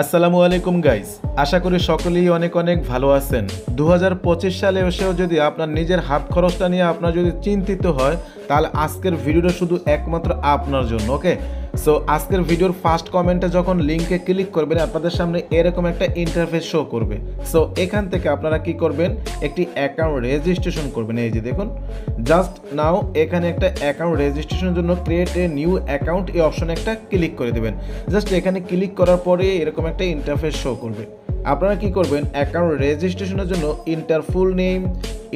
আসসালামু আলাইকুম গাইস, আশা করি সকলেই অনেক অনেক ভালো আছেন। 2025 সালে এসেও যদি আপনার নিজের হাত খরচটা নিয়ে আপনার যদি চিন্তিত হয়, তাহলে আজকের ভিডিওটা শুধু একমাত্র আপনার জন্য। ওকে, সো আজকের ভিডিওর ফার্স্ট কমেন্টে যখন লিঙ্কে ক্লিক করবেন, আপনাদের সামনে এরকম একটা ইন্টারফেস শো করবে। সো এখান থেকে আপনারা কি করবেন, একটি অ্যাকাউন্ট রেজিস্ট্রেশন করবেন। এই যে দেখুন, জাস্ট নাও এখানে একটা অ্যাকাউন্ট রেজিস্ট্রেশনের জন্য ক্রিয়েট এ নিউ অ্যাকাউন্ট এই অপশনে একটা ক্লিক করে দেবেন। জাস্ট এখানে ক্লিক করার পরে এরকম একটা ইন্টারফেস শো করবে। আপনারা কি করবেন, অ্যাকাউন্ট রেজিস্ট্রেশনের জন্য inter full name,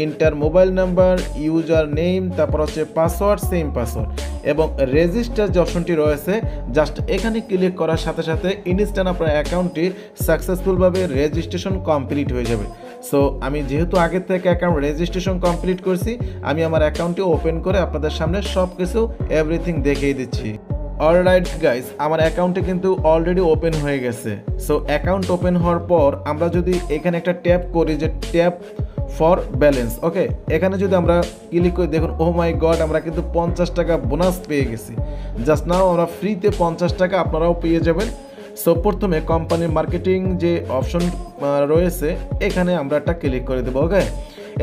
inter mobile number, user name, তারপর হচ্ছে পাসওয়ার্ড, সেম পাসওয়ার্ড এবং রেজিস্টার যে অপশনটি রয়েছে, জাস্ট এখানে ক্লিক করার সাথে সাথে ইনস্ট্যান্ট আপনার অ্যাকাউন্টটি সাকসেসফুলভাবে রেজিস্ট্রেশন কমপ্লিট হয়ে যাবে। সো আমি যেহেতু আগের থেকে অ্যাকাউন্ট রেজিস্ট্রেশন কমপ্লিট করছি, আমি আমার অ্যাকাউন্টটি ওপেন করে আপনাদের সামনে সব কিছু এভরিথিং দেখিয়ে দিচ্ছি। অলরাইট গাইস, আমার অ্যাকাউন্টে কিন্তু অলরেডি ওপেন হয়ে গেছে। সো অ্যাকাউন্ট ওপেন হওয়ার পর আমরা যদি এখানে একটা ট্যাপ করি, যে ট্যাপ ফর ব্যালেন্স, ওকে, এখানে যদি আমরা ক্লিক করি, দেখুন ও মাই গড, আমরা কিন্তু 50 টাকা বোনাস পেয়ে গেছি। জাস্ট নাও আমরা ফ্রিতে 50 টাকা আপনারাও পেয়ে যাবেন। সো প্রথমে কোম্পানির মার্কেটিং যে অপশন রয়েছে, এখানে আমরা একটা ক্লিক করে দেবো। ওকে,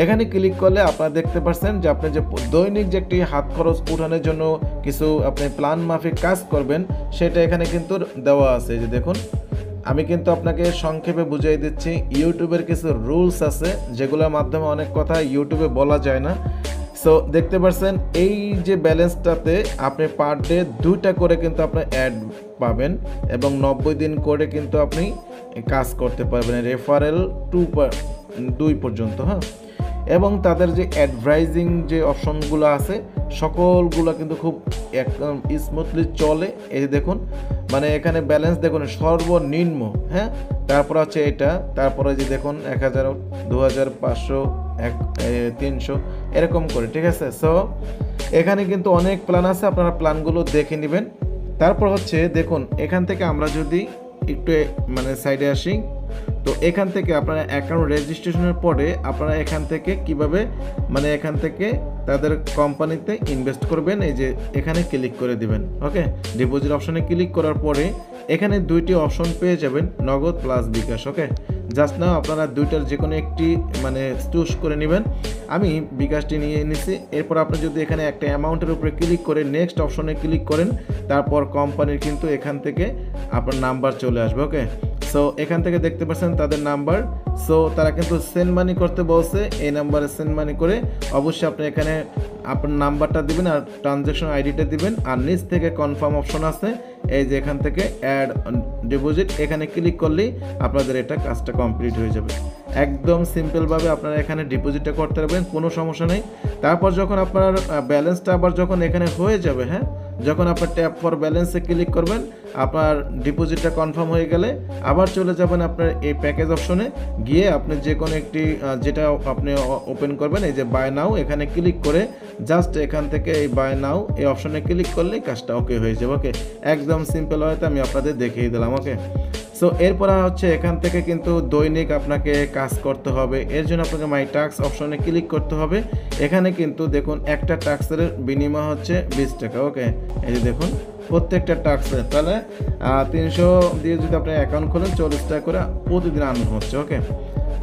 এখানে ক্লিক করলে আপনারা দেখতে পাচ্ছেন যে আপনি যে দৈনিক যে একটি হাত খরচ উঠানোর জন্য কিছু আপনি প্ল্যান মাফিক কাজ করবেন, সেটা এখানে কিন্তু দেওয়া আছে। যে দেখুন, আমি কিন্তু আপনাকে সংক্ষেপে বুঝিয়ে দিচ্ছি। ইউটিউবের কিছু রুলস আছে যেগুলোর মাধ্যমে অনেক কথা ইউটিউবে বলা যায় না। সো দেখতে পাচ্ছেন এই যে ব্যালেন্সটাতে আপনি পার ডে 2টা করে কিন্তু আপনার অ্যাড পাবেন এবং 90 দিন করে কিন্তু আপনি কাজ করতে পারবেন, রেফারেল 2 পর্যন্ত। হ্যাঁ, এবং তাদের যে অ্যাডভার্টাইজিং যে অপশনগুলো আছে, সকলগুলো কিন্তু খুব একদম স্মুথলি চলে। এই যে দেখুন, মানে এখানে ব্যালেন্স দেখুন সর্বনিম্ন। হ্যাঁ, তারপর হচ্ছে এটা, তারপরে যে দেখুন 1000, 2000, 500, 300 এরকম করে, ঠিক আছে। সো এখানে কিন্তু অনেক প্ল্যান আছে, আপনারা প্ল্যানগুলো দেখে নেবেন। তারপর হচ্ছে দেখুন, এখান থেকে আমরা যদি একটু মানে সাইডে আসি, তো এখান থেকে আপনারা অ্যাকাউন্ট রেজিস্ট্রেশনের পরে আপনারা এখান থেকে কিভাবে মানে এখান থেকে তাদের কোম্পানিতে ইনভেস্ট করবেন, এই যে এখানে ক্লিক করে দিবেন। ওকে, ডিপোজিট অপশনে ক্লিক করার পরে এখানে 2টি অপশন পেয়ে যাবেন, নগদ প্লাস বিকাশ। ওকে, জাস্ট নাও আপনারা 2টার যে কোনো একটি মানে চুজ করে নেবেন। আমি বিকাশটি নিয়ে নিছি। এরপর আপনি যদি এখানে একটা অ্যামাউন্টের উপরে ক্লিক করে নেক্সট অপশনে ক্লিক করেন, তারপর কোম্পানির কিন্তু এখান থেকে আপনার নাম্বার চলে আসবে। ওকে, সো এখান থেকে দেখতে পাচ্ছেন তাদের নাম্বার। সো তারা কিন্তু সেন্ড মানি করতে বলছে, এই নাম্বারে সেন্ড মানি করে অবশ্যই আপনি এখানে আপনার নাম্বারটা দিবেন আর ট্রানজ্যাকশন আইডিটা দিবেন। আর নিচ থেকে কনফার্ম অপশন আছে, এই যে এখান থেকে অ্যাড ডিপোজিট, এখানে ক্লিক করলেই আপনাদের এটা কাজটা কমপ্লিট হয়ে যাবে। একদম সিম্পলভাবে আপনারা এখানে ডিপোজিটটা করতে পারবেন, কোনো সমস্যা নেই। তারপর যখন আপনার ব্যালেন্সটা আবার যখন এখানে হয়ে যাবে, হ্যাঁ, যখন আপনার ট্যাপ ফর ব্যালেন্সে ক্লিক করবেন, আপনার ডিপোজিটটা কনফার্ম হয়ে গেলে আবার চলে যাবেন আপনার এই প্যাকেজ অপশনে, গিয়ে আপনি যে কোনো একটি যেটা আপনি ওপেন করবেন, এই যে বাই নাও, এখানে ক্লিক করে জাস্ট এখান থেকে এই বাই নাও এই অপশনে ক্লিক করলেই কাজটা ওকে হয়ে যাবে। ওকে, একদম সিম্পল, হয়তো আমি আপনাদের দেখিয়ে দিলাম। ওকে, সো এরপর হচ্ছে এখান থেকে কিন্তু দৈনিক আপনাকে কাজ করতে হবে। এর জন্য আপনাকে মাই টাস্ক অপশনে ক্লিক করতে হবে। এখানে কিন্তু দেখুন একটা টাস্কের বিনিময় হচ্ছে 20 টাকা। ওকে, এই যে দেখুন প্রত্যেকটা টাস্কের, তাহলে 300 দিয়ে যদি আপনি অ্যাকাউন্ট খোলেন 40 টাকা করে প্রতিদিন আর্ন হচ্ছে। ওকে,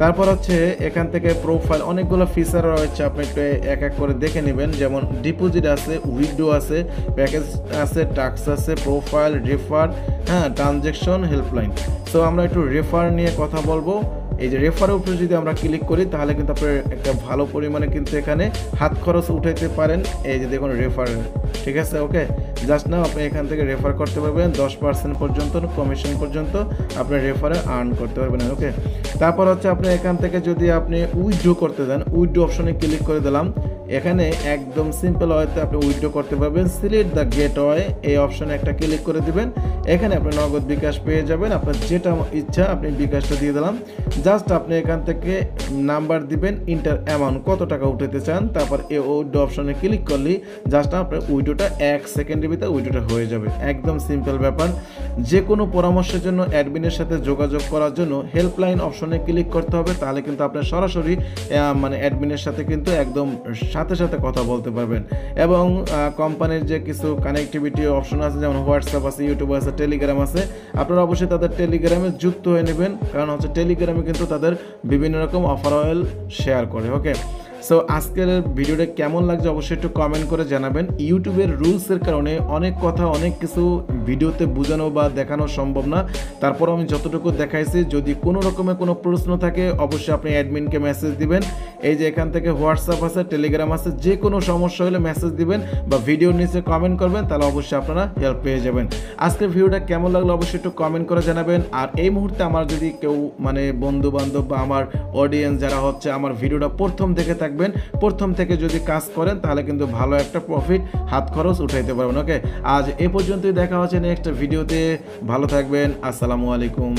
তারপর হচ্ছে এখান থেকে প্রোফাইল, অনেকগুলো ফিচার রয়েছে, আপনি একটু এক এক করে দেখে নেবেন। যেমন ডিপোজিট আছে, উইথড্র আছে, প্যাকেজ আছে, টাস্ক আছে, প্রোফাইল, রেফার, হ্যাঁ, ট্রানজ্যাকশন, হেল্পলাইন। সো আমরা একটু রেফার নিয়ে কথা বলবো। এই যে রেফারের উপরে যদি আমরা ক্লিক করি, তাহলে কিন্তু আপনার একটা ভালো পরিমাণে কিন্তু এখানে হাত খরচ উঠাইতে পারেন। এই যে দেখুন রেফার, ঠিক আছে। ওকে, জাস্ট নাও আপনি এখান থেকে রেফার করতে পারবেন, 10% পর্যন্ত কমিশন পর্যন্ত আপনার রেফারে আর্ন করতে পারবেন। ওকে, তারপর হচ্ছে আপনি এখান থেকে যদি আপনি উইথড্র করতে দেন, উইথড্র অপশনে ক্লিক করে দিলাম। এখানে একদম সিম্পল ওয়েতে আপনি উইথড্র করতে পারবেন। সিলেক্ট দ্য গেটওয়ে এই অপশনে একটা ক্লিক করে দিবেন। এখানে আপনি নগদ বিকাশ পেয়ে যাবেন, আপনার যেটা ইচ্ছা আপনি বিকাশটা দিয়ে দিলাম। জাস্ট আপনি এখান থেকে নাম্বার দিবেন, ইন্টার অ্যামাউন্ট কত টাকা উঠাতে চান, তারপর এই উইথড্র অপশনে ক্লিক করলেই জাস্ট আপনার উইথড্রটা 1 সেকেন্ডের ভিতরে উইথড্রটা হয়ে যাবে। একদম সিম্পল ব্যাপার। যে কোনো পরামর্শের জন্য অ্যাডমিনের সাথে যোগাযোগ করার জন্য হেল্পলাইন অপশনে ক্লিক করতে হবে, তাহলে কিন্তু আপনার সরাসরি মানে অ্যাডমিনের সাথে কিন্তু একদম সাথে সাথে কথা বলতে পারবেন। এবং কোম্পানির যে কিছু কানেক্টিভিটি অপশন আছে, যেমন হোয়াটসঅ্যাপ আছে, ইউটিউব আছে, টেলিগ্রাম আছে, আপনারা অবশ্যই তাদের টেলিগ্রামে যুক্ত হয়ে নেবেন, কারণ হচ্ছে টেলিগ্রামে কিন্তু তাদের বিভিন্ন রকম অফার অয়েল শেয়ার করে। ওকে, সো আজকের ভিডিওটা কেমন লাগছে অবশ্যই একটু কমেন্ট করে জানাবেন। ইউটিউবের রুলসের কারণে অনেক কথা অনেক কিছু ভিডিওতে বোঝানো বা দেখানো সম্ভব না, তারপর আমি যতটুকু দেখাইছি। যদি কোনো রকমের কোনো প্রশ্ন থাকে অবশ্যই আপনি অ্যাডমিনকে মেসেজ দিবেন। এই যে এখান থেকে হোয়াটসঅ্যাপ আছে, টেলিগ্রাম আছে, যে কোনো সমস্যা হলে মেসেজ দিবেন বা ভিডিওর নিচে কমেন্ট করবেন, তাহলে অবশ্যই আপনারা হেল্প পেয়ে যাবেন। আজকের ভিডিওটা কেমন লাগলো অবশ্যই একটু কমেন্ট করে জানাবেন। আর এই মুহূর্তে আমার যদি কেউ মানে বন্ধু বান্ধব বা আমার অডিয়েন্স যারা হচ্ছে আমার ভিডিওটা প্রথম দেখে থাকবেন, প্রথম থেকে যদি কাজ করেন তাহলে কিন্তু ভালো একটা প্রফিট হাত খরচ উঠাইতে পারবেন। ওকে, আজ এ পর্যন্তই, দেখা হচ্ছে নেক্সট ভিডিওতে। ভালো থাকবেন, আসসালামু আলাইকুম।